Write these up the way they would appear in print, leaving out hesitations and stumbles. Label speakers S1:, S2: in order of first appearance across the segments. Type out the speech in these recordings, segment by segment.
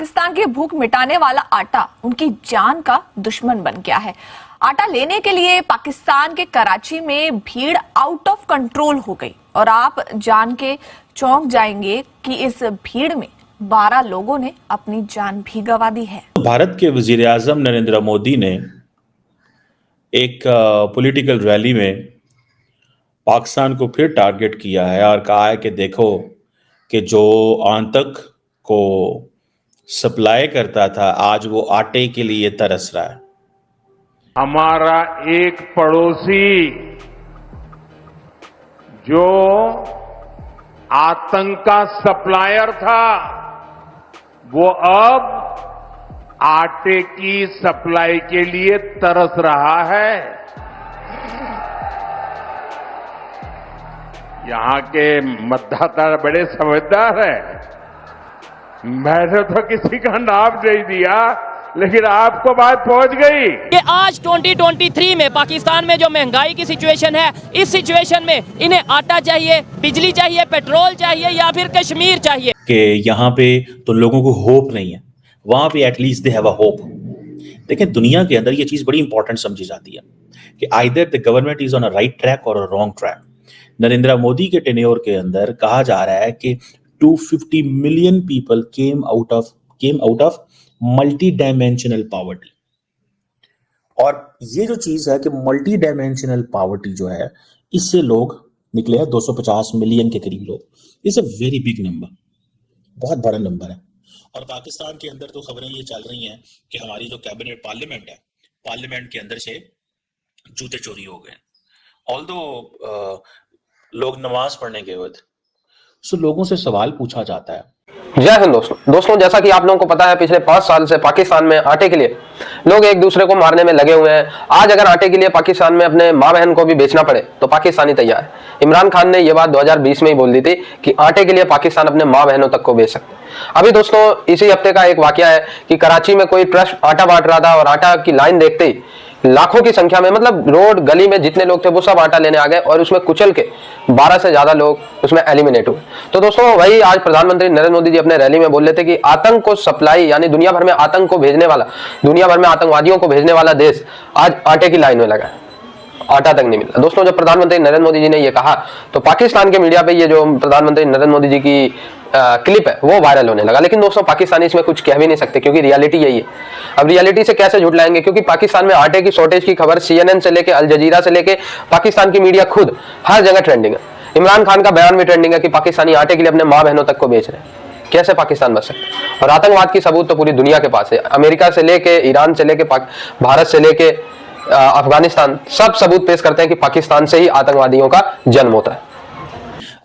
S1: पाकिस्तान की भूख मिटाने वाला आटा उनकी जान का दुश्मन बन गया है। आटा लेने के लिए पाकिस्तान के कराची में भीड़ आउट ऑफ कंट्रोल हो गई और आप जान के चौंक जाएंगे कि इस भीड़ में 12 लोगों ने अपनी जान भी गंवा दी है।
S2: भारत के वजीर आजम नरेंद्र मोदी ने एक पॉलिटिकल रैली में पाकिस्तान को फिर टारगेट किया है और कहा है कि देखो कि जो आतंक को सप्लाई करता था आज वो आटे के लिए तरस रहा है।
S3: हमारा एक पड़ोसी जो आतंक का सप्लायर था वो अब आटे की सप्लाई के लिए तरस रहा है। यहां के मतदाता बड़े समझदार हैं। मैंने तो किसी का नाम नहीं दिया लेकिन आपको बात पहुंच गई
S4: कि आज 2023 में पाकिस्तान में जो महंगाई की सिचुएशन है, इस सिचुएशन में इन्हें आटा चाहिए, बिजली चाहिए, पेट्रोल चाहिए या फिर कश्मीर चाहिए।
S2: कि यहाँ पे तो लोगों को होप नहीं है, वहां पे at least they have a hope. देखिए दुनिया के अंदर ये चीज बड़ी इंपॉर्टेंट समझी जाती है कि either the government is on a right track or a wrong track. Narendra Modi के टेन्योर के अंदर कहा जा रहा है कि 250 million people came out of multi dimensional poverty. और ये जो चीज है कि मल्टी डायमेंशनल पॉवर्टी जो है इससे लोग निकले हैं 250 मिलियन के करीब लोग। It's a very big number, बहुत बड़ा नंबर है। और पाकिस्तान के अंदर तो खबरें ये चल रही हैं कि हमारी जो कैबिनेट पार्लियामेंट है, पार्लियामेंट के अंदर से जूते चोरी हो गए। ऑल्दो लोग नमाज पढ़ने गए हुए थे, सो लोगों से सवाल पूछा जाता है।
S5: जय हिंद दोस्तों, जैसा कि आप लोगों को पता है पिछले 5 साल से पाकिस्तान में आटे के लिए लोग एक दूसरे को मारने में लगे हुए हैं। आज अगर आटे के लिए पाकिस्तान में अपने माँ बहन को भी बेचना पड़े तो पाकिस्तानी तैयार है। इमरान खान ने यह बात 2020 में ही बोल दी थी कि आटे के लिए पाकिस्तान अपने माँ बहनों तक को बेच सकते हैं। अभी दोस्तों इसी हफ्ते का एक वाकया है कि कराची में कोई ट्रस्ट आटा बांट रहा था और आटा की लाइन देखते ही लाखों की संख्या में, मतलब रोड गली में जितने लोग थे वो सब आटा लेने आ गए और उसमें कुचल के 12 से ज्यादा लोग उसमें एलिमिनेट हुए। तो दोस्तों वही आज प्रधानमंत्री नरेंद्र मोदी जी अपने रैली में बोल रहे थे कि आतंक को सप्लाई यानी दुनिया भर में आतंक को भेजने वाला, दुनिया भर में आतंकवादियों को भेजने वाला देश आज आटे की लाइन में लगा है, आटा तक नहीं मिला। दोस्तों जब प्रधानमंत्री नरेंद्र मोदी जी ने ये कहा तो पाकिस्तान के मीडिया पे ये जो प्रधानमंत्री नरेंद्र मोदी जी की क्लिप है वो वायरल होने लगा। लेकिन दोस्तों पाकिस्तानी इसमें कुछ कह भी नहीं सकते क्योंकि रियलिटी यही है। अब रियलिटी से कैसे झुटलाएंगे, क्योंकि पाकिस्तान में आटे की शॉर्टेज की खबर CNN से लेके अल जजीरा से लेके पाकिस्तान की मीडिया खुद हर जगह ट्रेंडिंग है। इमरान खान का बयान भी ट्रेंडिंग है कि पाकिस्तानी आटे के लिए अपने माँ बहनों तक को बेच रहे हैं। कैसे पाकिस्तान बच सकता है? और आतंकवाद की सबूत तो पूरी दुनिया के पास है, अमेरिका से लेके ईरान से लेके भारत से लेके अफगानिस्तान सब सबूत पेश करते हैं कि पाकिस्तान से ही आतंकवादियों का जन्म होता है।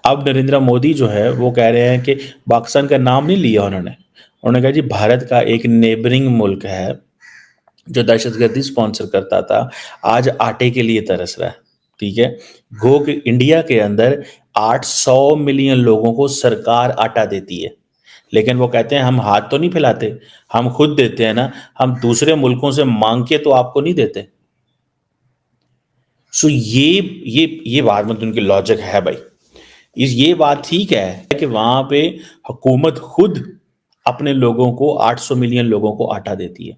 S2: अब नरेंद्र मोदी जो है वो कह रहे हैं कि पाकिस्तान का नाम नहीं लिया उन्होंने कहा जी भारत का एक नेबरिंग मुल्क है जो दहशतगर्दी स्पॉन्सर करता था आज आटे के लिए तरस रहा है। ठीक है, गो कि इंडिया के अंदर 800 मिलियन लोगों को सरकार आटा देती है, लेकिन वो कहते हैं हम हाथ तो नहीं फैलाते, हम खुद देते हैं ना, हम दूसरे मुल्कों से मांग के तो आपको नहीं देते। सो ये बात मतलब उनकी लॉजिक है भाई। ये बात ठीक है कि वहां पे हुकूमत खुद अपने लोगों को 800 मिलियन लोगों को आटा देती है।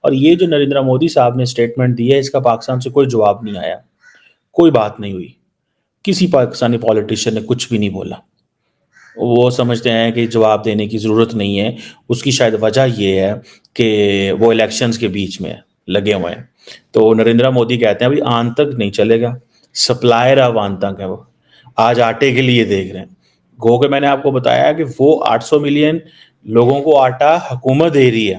S2: और ये जो नरेंद्र मोदी साहब ने स्टेटमेंट दी है इसका पाकिस्तान से कोई जवाब नहीं आया, कोई बात नहीं हुई, किसी पाकिस्तानी पॉलिटिशियन ने कुछ भी नहीं बोला। वो समझते हैं कि जवाब देने की ज़रूरत नहीं है। उसकी शायद वजह ये है कि वो इलेक्शंस के बीच में लगे हुए हैं। तो नरेंद्र मोदी कहते हैं अभी आतंक नहीं चलेगा, सप्लायर अब आतंक है। वो आज आटे के लिए देख रहे हैं। गो के मैंने आपको बताया कि वो 800 मिलियन लोगों को आटा हुकूमत दे रही है,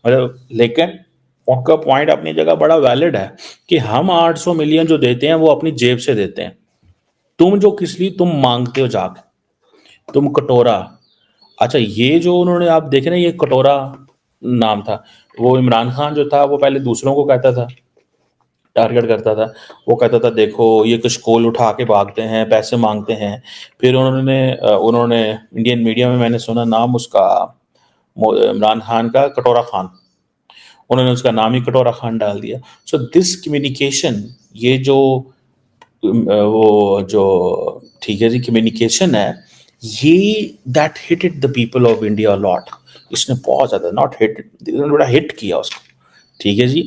S2: मतलब, लेकिन उनका पॉइंट अपनी जगह बड़ा वैलिड है कि हम 800 मिलियन जो देते हैं वो अपनी जेब से देते हैं। तुम जो किस लिए तुम मांगते हो जाके, तुम कटोरा। अच्छा ये जो उन्होंने आप देखे ना, ये कटोरा नाम था, वो इमरान खान जो था वो पहले दूसरों को कहता था, टारगेट करता था। वो कहता था देखो ये कशकोल उठा के भागते हैं, पैसे मांगते हैं। फिर उन्होंने इंडियन मीडिया में मैंने सुना नाम उसका इमरान खान का कटोरा खान, उन्होंने उसका नाम ही कटोरा खान डाल दिया। सो दिस कम्युनिकेशन, ये जो वो जो ठीक है जी कम्युनिकेशन है, ये that hitted the people of India lot. इसने बहुत ज़्यादा नॉट हिट, बड़ा हिट किया उसको। ठीक है जी।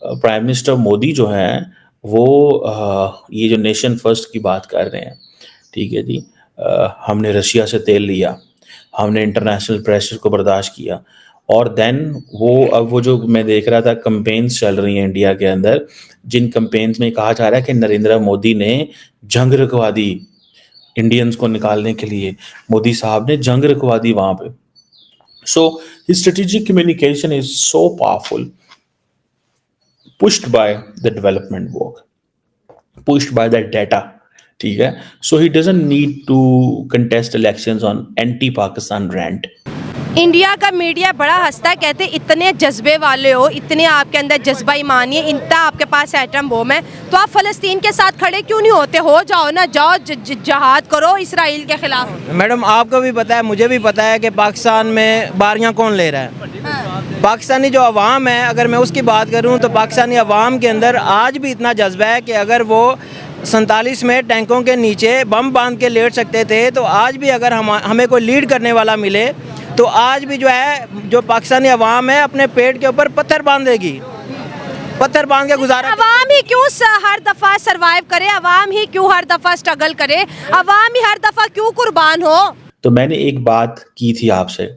S2: प्राइम मिनिस्टर मोदी जो हैं वो ये जो नेशन फर्स्ट की बात कर रहे हैं, ठीक है जी। हमने रशिया से तेल लिया, हमने इंटरनेशनल प्रेशर को बर्दाश्त किया, और देन अब वो जो मैं देख रहा था कंपेन्स चल रही हैं इंडिया के अंदर, जिन कंपेन्स में कहा जा रहा है कि नरेंद्र मोदी ने जंग रखवा दी इंडियंस को निकालने के लिए, मोदी साहब ने जंग रखवा दी वहां पे। So his strategic communication is so powerful, pushed by the development work, pushed by that data, ठीक है। So he doesn't need to contest elections on anti-Pakistan rant.
S6: India का मीडिया बड़ा हंसता है, कहते इतने जज्बे वाले हो, इतने आपके अंदर जज्बा ईमानी है, इतना आपके पास एटम बम है, तो आप फलस्तीन के साथ खड़े क्यों नहीं होते? हो जाओ ना, जाओ जहाद करो इसराइल के खिलाफ।
S7: मैडम आपको भी पता है, मुझे भी पता है कि पाकिस्तान में बारियां कौन ले रहा है। पाकिस्तानी जो अवाम है, अगर मैं उसकी बात करूं तो पाकिस्तानी अवाम के अंदर आज भी इतना जज्बा है कि अगर वो 47 में टैंकों के नीचे बम बांध के लेट सकते थे, तो आज भी अगर हमें कोई लीड करने वाला मिले तो आज भी जो है, जो पाकिस्तानी अवाम है अपने पेट के ऊपर पत्थर बांधेगी, पत्थर बांध के गुजारा।
S6: अवाम ही क्यों हर दफा सरवाइव करे, अवाम ही क्यों हर दफा स्ट्रगल करे, अवाम ही हर दफा क्यों कुर्बान हो?
S2: तो मैंने एक बात की थी आपसे,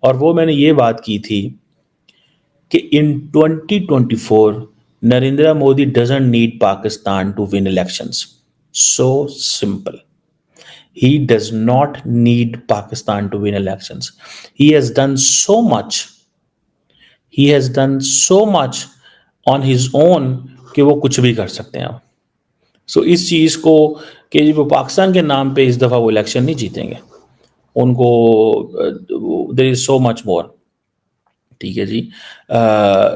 S2: और वो मैंने ये बात की थी कि in 2024 Narendra Modi doesn't need Pakistan to win elections. So simple. He does not need Pakistan to win elections. He has done so much. He has done so much on his own कि वो कुछ भी कर सकते हैं। So इस चीज़ को कि वो पाकिस्तान के नाम पे इस दफ़ा वो इलेक्शन नहीं जीतेंगे, उनको there is so much more। ठीक है जी।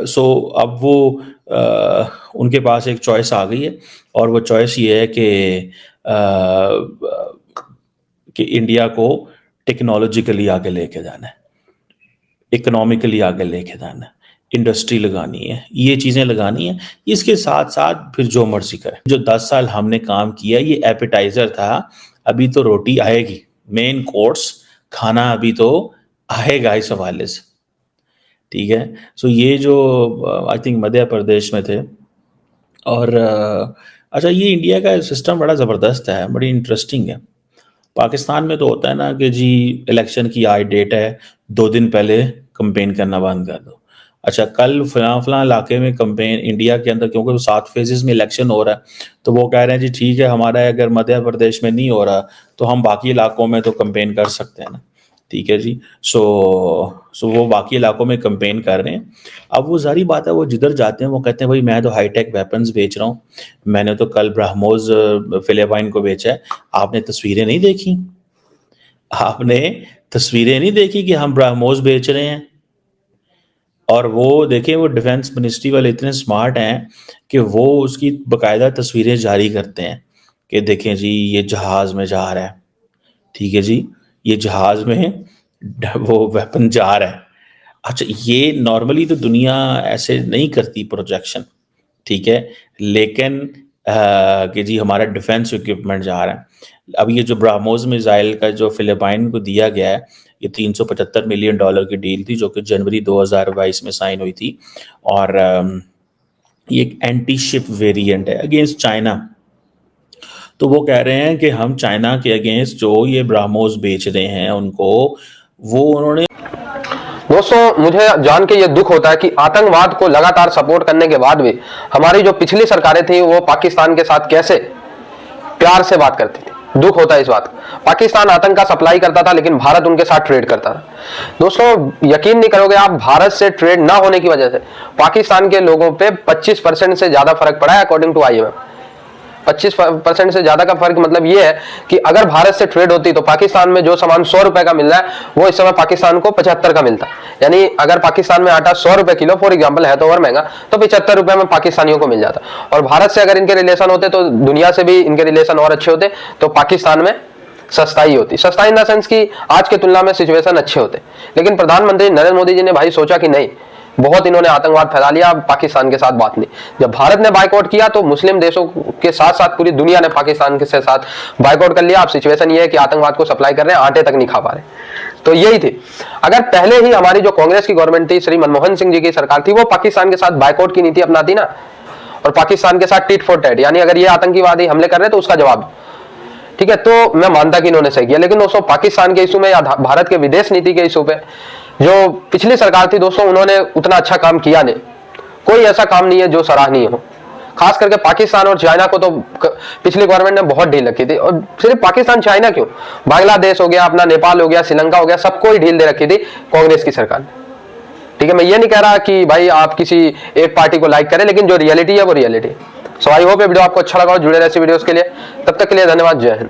S2: सो अब वो उनके पास एक चॉइस आ गई है, और वो चॉइस ये है कि इंडिया को टेक्नोलॉजिकली आगे लेके जाना है, इकोनॉमिकली आगे लेके जाना है, इंडस्ट्री लगानी है, ये चीज़ें लगानी है। इसके साथ साथ फिर जो मर्जी करें। जो 10 साल हमने काम किया ये एपेटाइजर था, अभी तो रोटी आएगी, मेन कोर्स खाना अभी तो आएगा इस हवाले से। ठीक है। सो ये जो आई थिंक मध्य प्रदेश में थे, और अच्छा ये इंडिया का सिस्टम बड़ा ज़बरदस्त है, बड़ी इंटरेस्टिंग है। पाकिस्तान में तो होता है ना कि जी इलेक्शन की आज डेट है, 2 दिन पहले कंपेन करना बंद कर दो। अच्छा कल फलां इलाके में कंपेन इंडिया के अंदर, क्योंकि 7 फेजेस में इलेक्शन हो रहा है, तो वो कह रहे हैं जी ठीक है, हमारा अगर मध्य प्रदेश में नहीं हो रहा तो हम बाकी इलाकों में तो कंपेन कर सकते हैं ना। ठीक है जी। सो वो बाकी इलाकों में कंपेन कर रहे हैं। अब वो जारी बात है, वो जिधर जाते हैं वो कहते हैं भाई मैं तो हाईटेक वेपन्स बेच रहा हूँ, मैंने तो कल ब्रह्मोस फिलिपाइन को बेचा है। आपने तस्वीरें नहीं देखी? आपने तस्वीरें नहीं देखी कि हम ब्रह्मोस बेच रहे हैं? और वो देखें, वो डिफेंस मिनिस्ट्री वाले इतने स्मार्ट हैं कि वो उसकी बाकायदा तस्वीरें जारी करते हैं कि देखें जी ये जहाज में जा रहा है। ठीक है जी, ये जहाज में वो वेपन जा रहा है। अच्छा ये नॉर्मली तो दुनिया ऐसे नहीं करती प्रोजेक्शन, ठीक है, लेकिन कि जी हमारा डिफेंस इक्विपमेंट जा रहा है। अब ये जो ब्राह्मोस मिसाइल का जो फिलिपाइन को दिया गया है, ये $375 मिलियन की डील थी जो कि जनवरी 2022 में साइन हुई थी, और ये एक एंटी शिप वेरिएंट है अगेंस्ट चाइना। तो वो कह रहे हैं कि हम चाइना के अगेंस्ट जो ये ब्राह्मोस बेच रहे हैं उनको, वो उन्होंने।
S5: दोस्तों मुझे जान के ये दुख होता है कि आतंकवाद को लगातार सपोर्ट करने के बाद भी हमारी जो पिछली सरकारें थी वो पाकिस्तान के साथ कैसे प्यार से बात करती थी। दुख होता है इस बात का। पाकिस्तान आतंक का सप्लाई करता था लेकिन भारत उनके साथ ट्रेड करता था। दोस्तों यकीन नहीं करोगे आप, भारत से ट्रेड ना होने की वजह से पाकिस्तान के लोगों पे 25% से ज्यादा फर्क पड़ा है अकॉर्डिंग टू IMF। 25% से ज्यादा का फर्क मतलब ये है कि अगर भारत से ट्रेड होती तो पाकिस्तान में जो सामान 100 रुपए का मिल रहा है वो इस समय पाकिस्तान को 75 का मिलता। यानी अगर पाकिस्तान में आटा 100 रुपए किलो फॉर एग्जांपल है तो और महंगा, तो 75 रुपए में पाकिस्तानियों को मिल जाता। और भारत से अगर इनके रिलेशन होते तो दुनिया से भी इनके रिलेशन और अच्छे होते, तो पाकिस्तान में सस्ताई होती। सस्ता इन द सेंस की आज के तुलना में सिचुएशन अच्छे होते। लेकिन प्रधानमंत्री नरेंद्र मोदी जी ने भाई सोचा कि नहीं, बहुत इन्होंने आतंकवाद फैला लिया, पाकिस्तान के साथ बात नहीं। जब भारत ने बाइकआउट किया तो मुस्लिम देशों के साथ साथ पूरी दुनिया ने पाकिस्तान के साथ बाइकआउट कर लिया। अब सिचुएशन ये है कि आतंकवाद को सप्लाई कर रहे हैं, आटे तक नहीं खा पा रहे। तो यही थी, अगर पहले ही हमारी जो कांग्रेस की गवर्नमेंट थी, श्री मनमोहन सिंह जी की सरकार थी, वो पाकिस्तान के साथ बाइकआउट की नीति अपनाती ना, और पाकिस्तान के साथ टिट फॉर टैट, यानी अगर ये आतंकवादी हमले कर रहे हैं तो उसका जवाब, ठीक है, तो मैं मानता कि इन्होंने सही किया। लेकिन दोस्तों पाकिस्तान के इशू में या भारत के विदेश नीति के इशू पे जो पिछली सरकार थी दोस्तों, उन्होंने उतना अच्छा काम किया नहीं। कोई ऐसा काम नहीं है जो सराहनीय हो। खास करके पाकिस्तान और चाइना को तो पिछली गवर्नमेंट ने बहुत ढील रखी थी, और सिर्फ पाकिस्तान चाइना क्यों, बांग्लादेश हो गया, अपना नेपाल हो गया, श्रीलंका हो गया, सबको ही ढील दे रखी थी कांग्रेस की सरकार ने। ठीक है, मैं ये नहीं कह रहा कि भाई आप किसी एक पार्टी को लाइक करें, लेकिन जो रियलिटी है वो रियलिटी। सो आई होप ये वीडियो आपको अच्छा लगा हो। जुड़े रहे ऐसी वीडियोस के लिए, तब तक के लिए धन्यवाद। जय हिंद।